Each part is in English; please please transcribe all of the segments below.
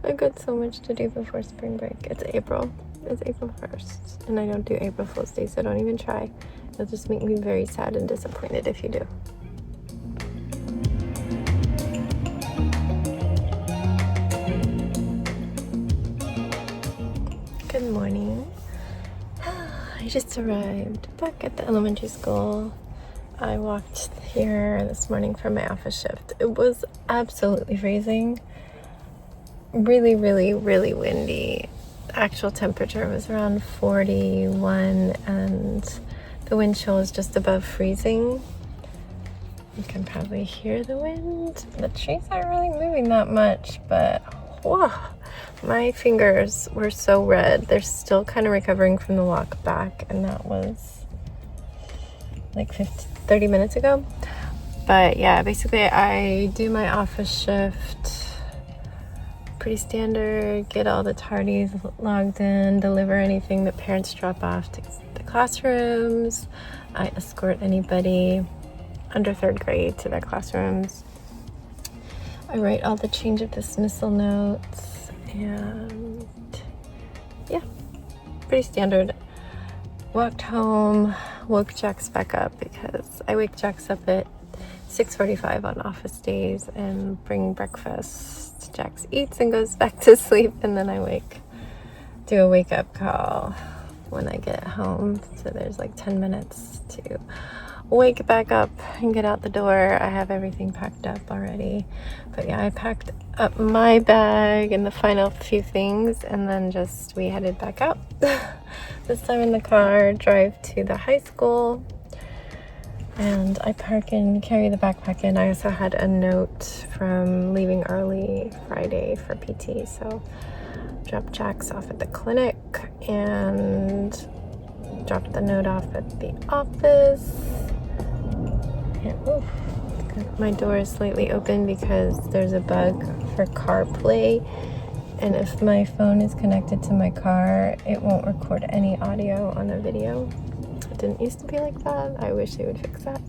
I got so much to do before spring break. It's April 1st, and I don't do April Fool's Day, so don't even try. It'll just make me very sad and disappointed if you do. Good morning. I just arrived back at the elementary school. I walked here this morning for my office shift. It was absolutely freezing. Really, really, really windy. Actual temperature was around 41 and the wind chill was just above freezing. You can probably hear the wind. The trees aren't really moving that much, but whoa, my fingers were so red. They're still kind of recovering from the walk back, and that was like 30 minutes ago. But yeah, basically I do my office shift pretty standard, get all the tardies logged in, deliver anything that parents drop off to the classrooms. I escort anybody under 3rd grade to their classrooms. I write all the change of dismissal notes, and yeah, pretty standard. Walked home, woke Jax back up because I wake Jax up at 6:45 on office days and bring breakfast. Jax eats and goes back to sleep, and then I do a wake up call when I get home. So there's like 10 minutes to wake back up and get out the door. I have everything packed up already. But yeah, I packed up my bag and the final few things, and then we headed back out. This time in the car, drive to the high school. And I park and carry the backpack in. I also had a note from leaving early Friday for PT, so dropped Jax off at the clinic and dropped the note off at the office. And my door is slightly open because there's a bug for CarPlay, and if my phone is connected to my car, it won't record any audio on a video. Didn't used to be like that. I wish they would fix that.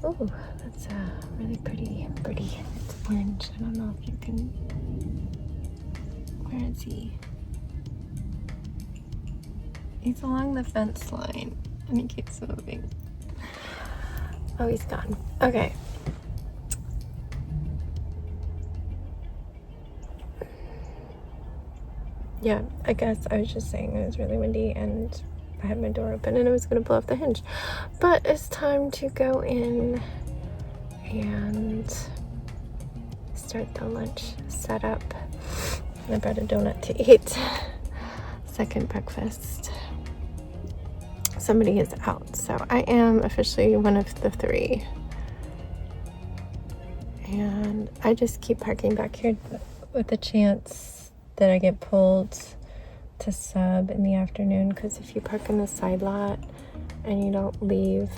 Oh, that's a really pretty birdie. It's orange. I don't know if you can. Where is he? He's along the fence line and he keeps moving. Oh, he's gone. Okay. Yeah, I guess I was just saying it was really windy and I had my door open and it was going to blow off the hinge. But it's time to go in and start the lunch setup. I brought a donut to eat. Second breakfast. Somebody is out, so I am officially one of the 3. And I just keep parking back here with the chance that I get pulled to sub in the afternoon, because if you park in the side lot and you don't leave,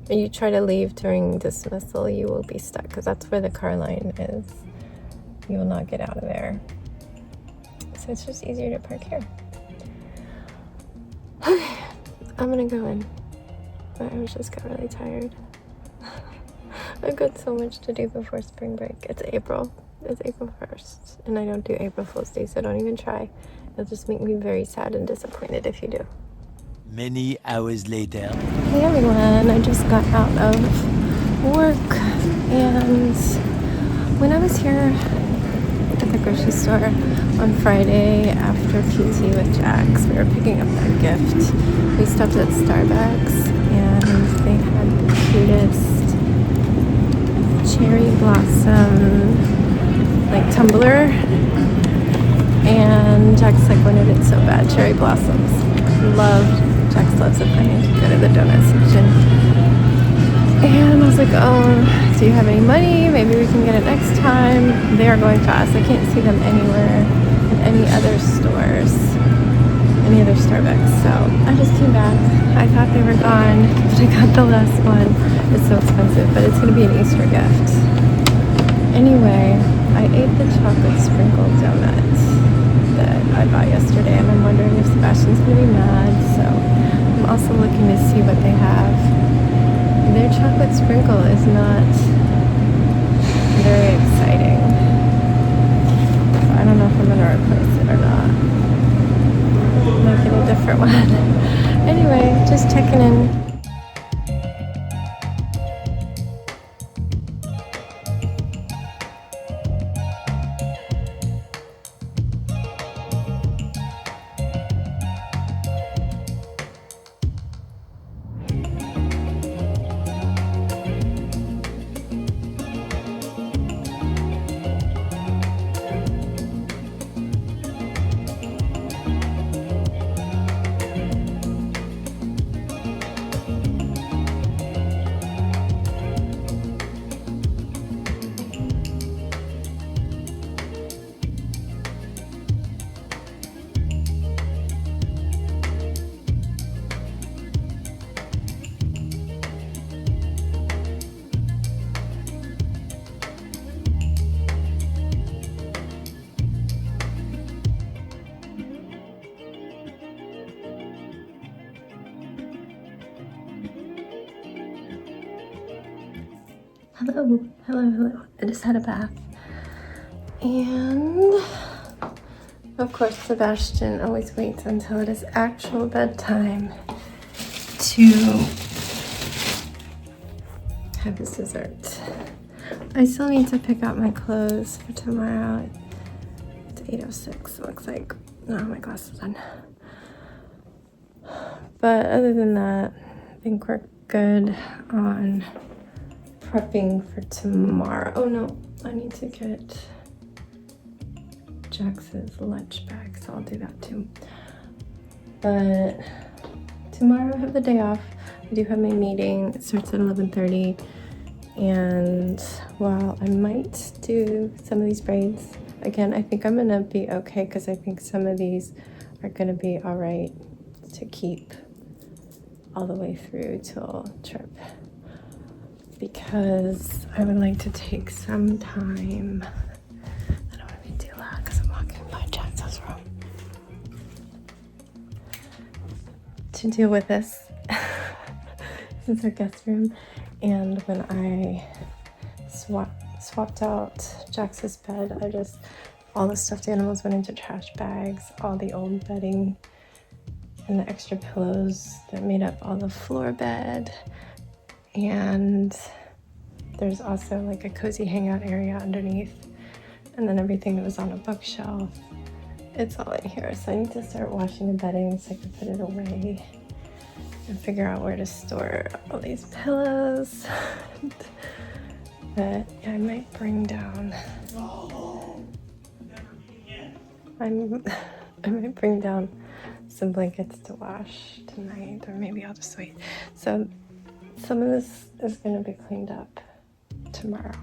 and you try to leave during dismissal, you will be stuck, because that's where the car line is. You will not get out of there. So it's just easier to park here. Okay, I'm gonna go in. I just got really tired. I got so much to do before spring break. It's April 1st, and I don't do April Fool's Day, so don't even try. It'll just make me very sad and disappointed if you do. Many hours later. Hey everyone, I just got out of work, and when I was here at the grocery store on Friday after PT with Jax, we were picking up that gift. We stopped at Starbucks and they had the cutest cherry blossom like tumbler, and Jax wanted it so bad. Cherry blossoms. Jax loves it. I need to go to the donut section. And I was like, oh, do you have any money? Maybe we can get it next time. They are going fast. I can't see them anywhere in any other stores, any other Starbucks. So I just came back. I thought they were gone, but I got the last one. It's so expensive, but it's going to be an Easter gift. Anyway, I ate the chocolate sprinkle donut that I bought yesterday, and I'm wondering if Sebastian's going to be mad. So I'm also looking to see what they have. Their chocolate sprinkle is not very exciting. Hello, hello, hello. I just had a bath. And of course, Sebastian always waits until it is actual bedtime to have his dessert. I still need to pick out my clothes for tomorrow. It's 8:06. It looks like. I don't have my glasses on. But other than that, I think we're good on prepping for tomorrow. Oh no, I need to get Jax's lunch bag, so I'll do that too. But tomorrow I have the day off. I do have my meeting. It starts at 11:30. And while I might do some of these braids, again, I think I'm gonna be okay because I think some of these are gonna be all right to keep all the way through till trip. Because I would like to take some time. I don't want to be too loud because I'm walking by Jackson's room. To deal with this. This is our guest room. And when I swapped out Jax's bed, all the stuffed animals went into trash bags, all the old bedding and the extra pillows that made up all the floor bed. And there's also like a cozy hangout area underneath. And then everything that was on a bookshelf, it's all in here. So I need to start washing the bedding so I can put it away and figure out where to store all these pillows. But yeah, I might bring down, I might bring down some blankets to wash tonight, or maybe I'll just wait. So some of this is gonna be cleaned up tomorrow.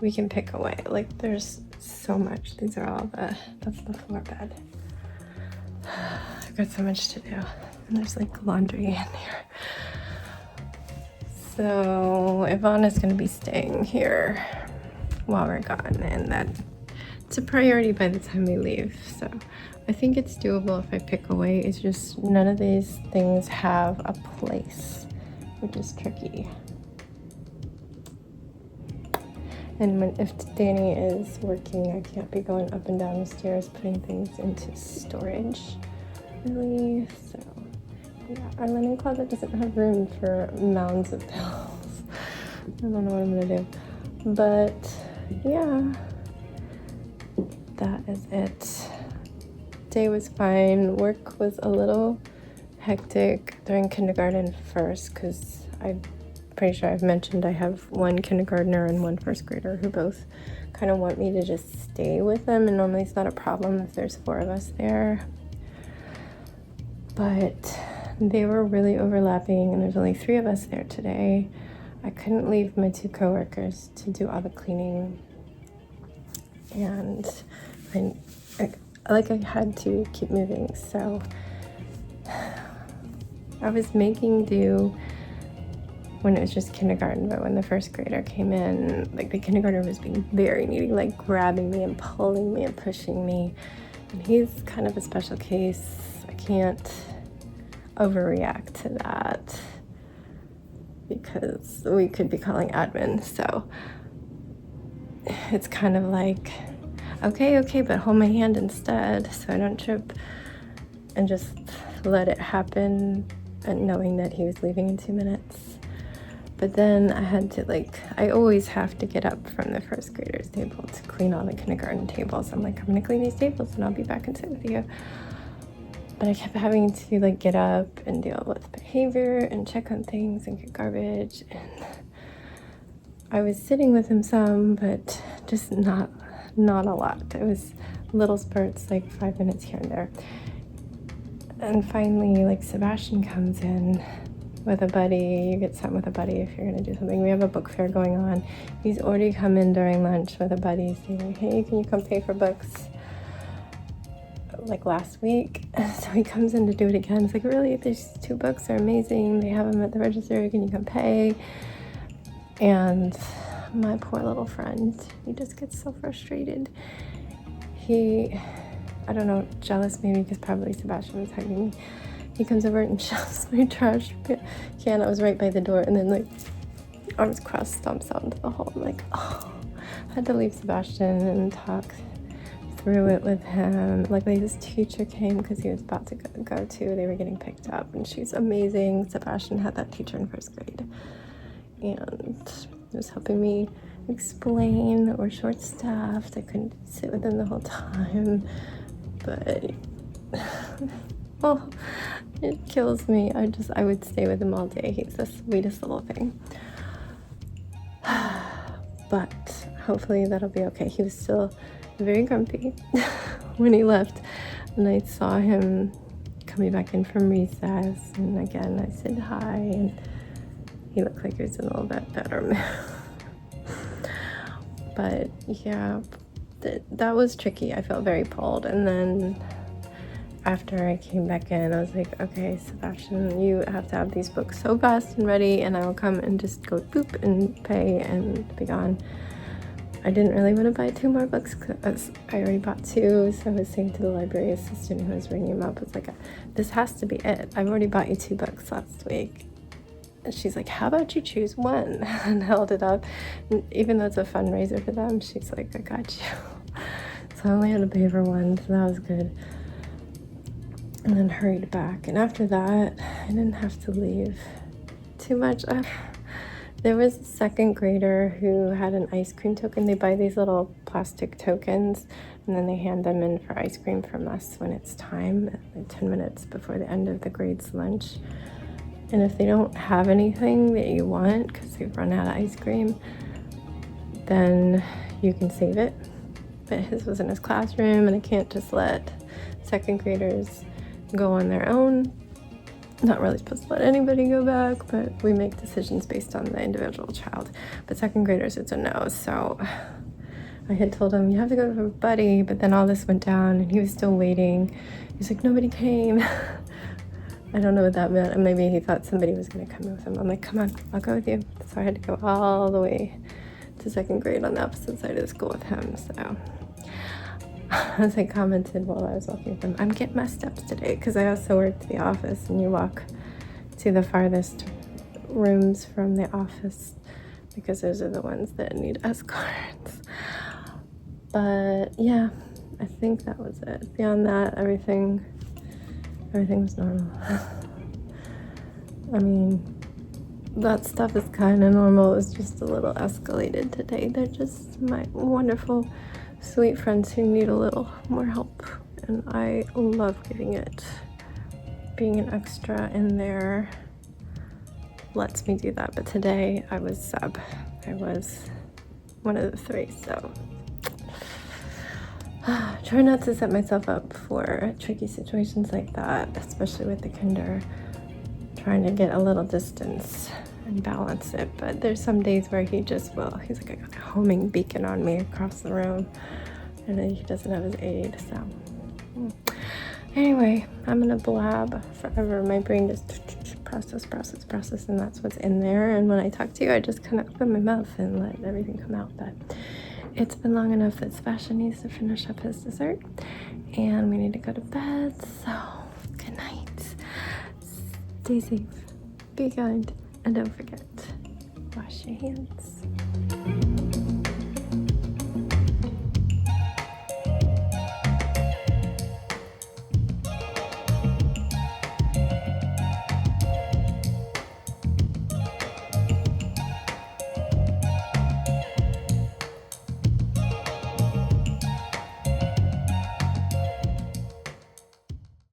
We can pick away. Like there's so much. These are all that's the floor bed. I've got so much to do. And there's like laundry in here. So Ivana's gonna be staying here while we're gone, and that's a priority by the time we leave. So I think it's doable if I pick away. It's just none of these things have a place, which is tricky. And if Danny is working, I can't be going up and down the stairs putting things into storage, really. So yeah, our linen closet doesn't have room for mounds of pillows. I don't know what I'm gonna do. But yeah, that is it. Day was fine. Work was a little hectic during kindergarten first because I'm pretty sure I've mentioned I have one kindergartner and one first grader who both kind of want me to just stay with them, and normally it's not a problem if there's 4 of us there. But they were really overlapping and there's only 3 of us there today. I couldn't leave my 2 coworkers to do all the cleaning, and I had to keep moving, so I was making do when it was just kindergarten. But when the first grader came in, like the kindergartner was being very needy, like grabbing me and pulling me and pushing me, and he's kind of a special case. I can't overreact to that because we could be calling admin. So it's kind of like, okay, but hold my hand instead so I don't trip, and just let it happen, and knowing that he was leaving in 2 minutes. But then I had to I always have to get up from the first graders table to clean all the kindergarten tables. I'm like, I'm gonna clean these tables and I'll be back and sit with you. But I kept having to get up and deal with behavior and check on things and get garbage. And I was sitting with him some, but just not a lot. It was little spurts, like 5 minutes here and there. And finally, Sebastian comes in with a buddy. You get sent with a buddy if you're gonna do something. We have a book fair going on. He's already come in during lunch with a buddy saying, hey, can you come pay for books? Last week. So he comes in to do it again. It's really, these 2 books are amazing. They have them at the register. Can you come pay? And my poor little friend, he just gets so frustrated. I don't know, jealous maybe because probably Sebastian was hugging me. He comes over and shoves my trash can. I was right by the door, and then arms crossed, stomps out into the hall. I'm like, oh, I had to leave Sebastian and talk through it with him. Luckily his teacher came because he was about to go to, they were getting picked up, and she's amazing. Sebastian had that teacher in first grade, and he was helping me explain. We're short-staffed, I couldn't sit with him the whole time, but oh, it kills me. I would stay with him all day. He's the sweetest little thing. But hopefully that'll be okay. He was still very grumpy when he left, and I saw him coming back in from recess, and again I said hi, and he looked like he was in a little bit better mood. But yeah, that was tricky. I felt very pulled, and then after I came back in, I was like, okay, Sebastian, you have to have these books so fast and ready, and I will come and just go boop and pay and be gone. I didn't really want to buy 2 more books because I already bought 2, so I was saying to the library assistant who was ringing him up, I was like, this has to be it. I've already bought you 2 books last week. And she's like, how about you choose 1? And held it up. And even though it's a fundraiser for them, she's like, I got you. So I only had to pay for 1, so that was good. And then hurried back. And after that, I didn't have to leave too much. There was a 2nd grader who had an ice cream token. They buy these little plastic tokens, and then they hand them in for ice cream from us when it's time, like 10 minutes before the end of the grade's lunch. And if they don't have anything that you want, because they've run out of ice cream, then you can save it. But his was in his classroom, and I can't just let 2nd graders go on their own. Not really supposed to let anybody go back, but we make decisions based on the individual child. But 2nd graders, it's a no. So I had told him, you have to go to a buddy, but then all this went down and he was still waiting. He's like, nobody came. I don't know what that meant. Maybe he thought somebody was going to come with him. I'm like, come on, I'll go with you. So I had to go all the way to 2nd grade on the opposite side of the school with him. So as I commented while I was walking with them, I'm getting my steps today, because I also work to the office, and you walk to the farthest rooms from the office because those are the ones that need escorts. But yeah, I think that was it. Beyond that, everything was normal. I mean, that stuff is kind of normal. It was just a little escalated today. They're just my wonderful, sweet friends who need a little more help, and I love giving it. Being an extra in there lets me do that, but today I was sub. I was one of the 3, so try not to set myself up for tricky situations like that, especially with the kinder. Trying to get a little distance and balance it, but there's some days where he just will. He's like a homing beacon on me across the room, and then he doesn't have his aid, so anyway, I'm gonna blab forever. My brain just process, and that's what's in there. And when I talk to you, I just kind of open my mouth and let everything come out. But it's been long enough that Sebastian needs to finish up his dessert, and we need to go to bed. So good night. Stay safe, be kind, and don't forget, wash your hands.